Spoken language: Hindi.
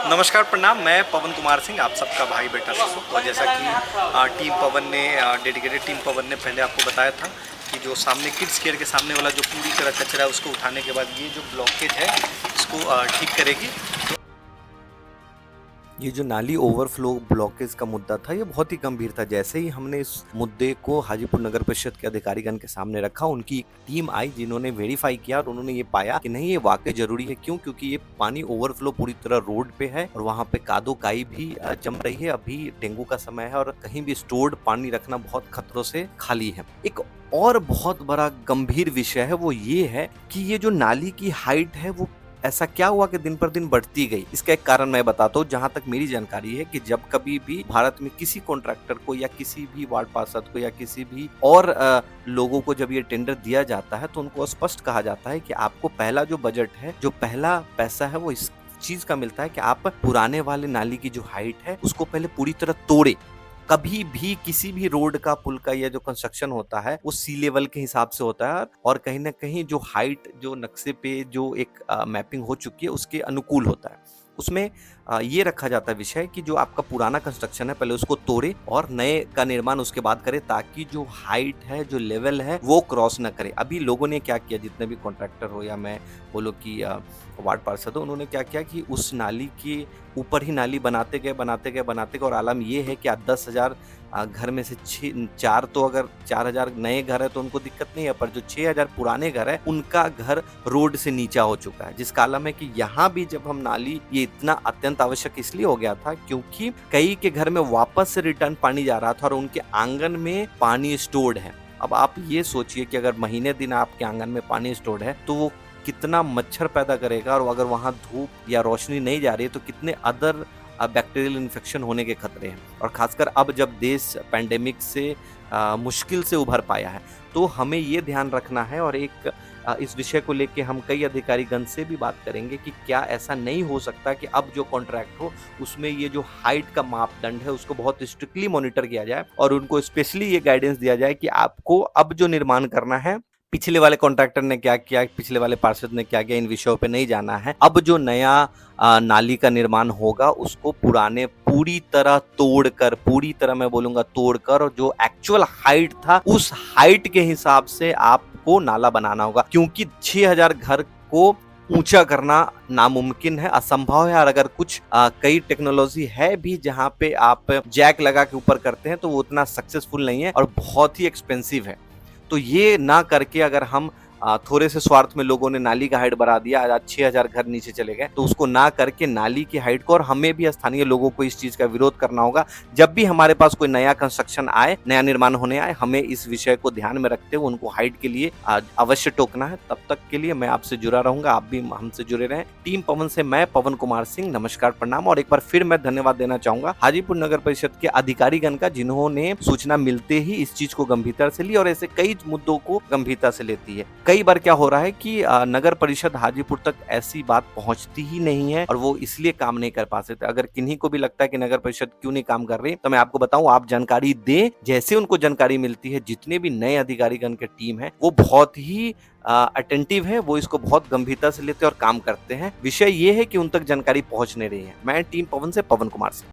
नमस्कार प्रणाम। मैं पवन कुमार सिंह, आप सबका भाई बेटा सिसु। और जैसा कि टीम पवन ने डेडिकेटेड टीम पवन ने पहले आपको बताया था कि जो सामने किड्स केयर के सामने वाला जो पूरी तरह कचरा है उसको उठाने के बाद ये जो ब्लॉकेज है इसको ठीक करेगी। ये जो नाली ओवरफ्लो ब्लॉकेज का मुद्दा था ये बहुत ही गंभीर था। जैसे ही हमने इस मुद्दे को हाजीपुर नगर परिषद के अधिकारीगण के सामने रखा, उनकी एक टीम आई जिन्होंने वेरीफाई किया और उन्होंने ये पाया कि नहीं, ये वाकई जरूरी है। क्यों? क्योंकि ये पानी ओवरफ्लो पूरी तरह रोड पे है और वहाँ पे कादो काई भी जम रही है। अभी डेंगू का समय है और कहीं भी स्टोर्ड पानी रखना बहुत खतरों से खाली है। एक और बहुत बड़ा गंभीर विषय है, वो ये है कि ये जो नाली की हाइट है वो ऐसा क्या हुआ कि दिन पर दिन बढ़ती गई। इसका एक कारण मैं बताता हूँ। जहां तक मेरी जानकारी है कि जब कभी भी भारत में किसी कॉन्ट्रैक्टर को या किसी भी वार्ड पार्षद को या किसी भी और लोगों को जब ये टेंडर दिया जाता है तो उनको स्पष्ट कहा जाता है कि आपको पहला जो बजट है, जो पहला पैसा है, वो इस चीज का मिलता है कि आप पुराने वाले नाली की जो हाइट है उसको पहले पूरी तरह तोड़े। कभी भी किसी भी रोड का, पुल का या जो कंस्ट्रक्शन होता है वो सी लेवल के हिसाब से होता है और कहीं ना कहीं जो हाइट जो नक्शे पे जो एक मैपिंग हो चुकी है उसके अनुकूल होता है। उसमें ये रखा जाता है विषय कि जो आपका पुराना कंस्ट्रक्शन है पहले उसको तोड़े और नए का निर्माण उसके बाद करे, ताकि जो हाइट है, जो लेवल है, वो क्रॉस ना करे। अभी लोगों ने क्या किया, जितने भी कॉन्ट्रैक्टर हो या मैं बोलो कि वार्ड पार्षद हो, उन्होंने क्या किया कि उस नाली के ऊपर ही नाली बनाते गए और आलम ये है कि 10,000 घर में से 4 तो अगर 4,000 नए घर है तो उनको दिक्कत नहीं है, पर जो 6,000 पुराने घर है उनका घर रोड से नीचा हो चुका है। जिसका आलम है कि यहाँ भी जब हम नाली, ये इतना अत्यंत आवश्यक इसलिए हो गया था क्योंकि कई के घर में वापस से रिटर्न पानी जा रहा था और उनके आंगन में पानी स्टोर्ड है। अब आप ये सोचिए कि अगर महीने दिन आपके आंगन में पानी स्टोर्ड है तो वो कितना मच्छर पैदा करेगा, और अगर वहाँ धूप या रोशनी नहीं जा रही है तो कितने अदर बैक्टीरियल इन्फेक्शन होने के खतरे हैं। और खासकर अब जब देश पैंडेमिक से मुश्किल से उभर पाया है तो हमें ये ध्यान रखना है। और एक इस विषय को लेके हम कई अधिकारीगण से भी बात करेंगे कि क्या ऐसा नहीं हो सकता कि अब जो कॉन्ट्रैक्ट हो उसमें ये जो हाइट का मापदंड है उसको बहुत स्ट्रिक्टली मॉनिटर किया जाए और उनको स्पेशली ये गाइडेंस दिया जाए कि आपको अब जो निर्माण करना है, पिछले वाले कॉन्ट्रैक्टर ने क्या किया, पिछले वाले पार्षद ने क्या किया, इन विषयों पे नहीं जाना है। अब जो नया नाली का निर्माण होगा उसको पुराने पूरी तरह तोड़कर, पूरी तरह मैं बोलूंगा तोड़कर, और जो एक्चुअल हाइट था उस हाइट के हिसाब से आपको नाला बनाना होगा। क्योंकि 6,000 घर को ऊंचा करना नामुमकिन है, असंभव है। और अगर कुछ कई टेक्नोलॉजी है भी जहां पे आप जैक लगा के ऊपर करते हैं तो वो उतना सक्सेसफुल नहीं है और बहुत ही एक्सपेंसिव है। तो ये ना करके अगर हम थोड़े से स्वार्थ में लोगों ने नाली का हाइट बढ़ा दिया, आज 6,000 घर नीचे चले गए, तो उसको ना करके नाली की हाइट को, और हमें भी स्थानीय लोगों को इस चीज का विरोध करना होगा। जब भी हमारे पास कोई नया कंस्ट्रक्शन आए, नया निर्माण होने आए, हमें इस विषय को ध्यान में रखते हुए उनको हाइट के लिए अवश्य टोकना है। तब तक के लिए मैं आपसे जुड़ा रहूंगा, आप भी हमसे जुड़े रहें। टीम पवन से मैं पवन कुमार सिंह, नमस्कार प्रणाम। और एक बार फिर मैं धन्यवाद देना चाहूंगा हाजीपुर नगर परिषद के अधिकारीगण का, जिन्होंने सूचना मिलते ही इस चीज को गंभीरता से ली और ऐसे कई मुद्दों को गंभीरता से लेती है। कई बार क्या हो रहा है कि नगर परिषद हाजीपुर तक ऐसी बात पहुंचती ही नहीं है और वो इसलिए काम नहीं कर पाते। अगर किन्हीं को भी लगता है कि नगर परिषद क्यों नहीं काम कर रही, तो मैं आपको बताऊं, आप जानकारी दें। जैसे उनको जानकारी मिलती है, जितने भी नए अधिकारीगण के टीम है वो बहुत ही अटेंटिव है, वो इसको बहुत गंभीरता से लेते हैं और काम करते हैं। विषय ये है कि उन तक जानकारी पहुंच नहीं रही है। मैं टीम पवन से पवन कुमार सिंह।